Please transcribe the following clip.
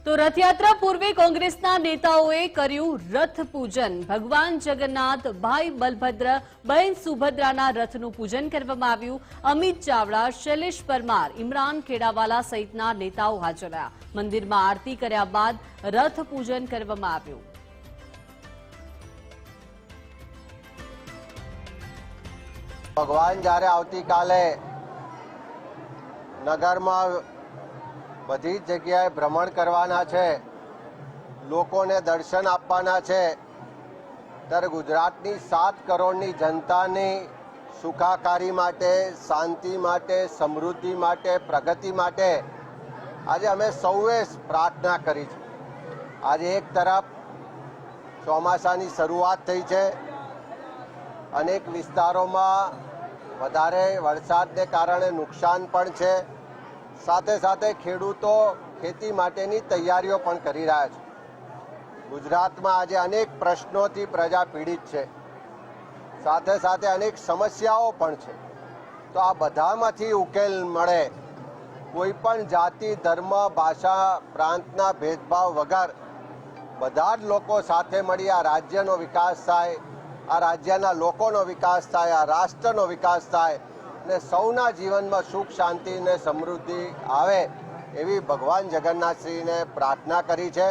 તો રથયાત્રા પૂર્વે કોંગ્રેસના નેતાઓએ કર્યું રથ પૂજન। ભગવાન જગન્નાથ, ભાઈ બલભદ્ર, બહેન સુભદ્રાના રથનું પૂજન કરવામાં આવ્યું। અમિત ચાવડા, શૈલેષ પરમાર, ઇમરાન ખેડાવાલા સહિતના નેતાઓ હાજર રહ્યા। મંદિરમાં આરતી કર્યા બાદ રથ પૂજન કરવામાં આવ્યું। ભગવાન જ્યારે આવતીકાલે નગરમાં બધી જગ્યાએ ભ્રમણ કરવાના છે, લોકોને દર્શન આપવાના છે, ત્યારે ગુજરાતની 7 કરોડની જનતાની સુખાકારી માટે, શાંતિ માટે, સમૃદ્ધિ માટે, પ્રગતિ માટે આજે અમે સૌએ પ્રાર્થના કરી છે। આજે એક તરફ ચોમાસાની શરૂઆત થઈ છે, અનેક વિસ્તારોમાં વધારે વરસાદને કારણે નુકસાન પણ છે, સાથે સાથે ખેડૂતો ખેતી માટેની તૈયારીઓ પણ કરી રહ્યા છે। ગુજરાતમાં આજે અનેક પ્રશ્નોથી પ્રજા પીડિત છે, સાથે સાથે અનેક સમસ્યાઓ પણ છે। તો આ બધામાંથી ઉકેલ મળે, કોઈ પણ જાતિ, ધર્મ, ભાષા, પ્રાંતના ભેદભાવ વગર બધા જ લોકો સાથે મળી આ રાજ્યનો વિકાસ થાય, આ રાજ્યના લોકોનો વિકાસ થાય, આ રાષ્ટ્રનો વિકાસ થાય ને સૌના જીવનમાં સુખ, શાંતિ ને સમૃદ્ધિ આવે એવી ભગવાન જગન્નાથશ્રીને પ્રાર્થના કરી છે।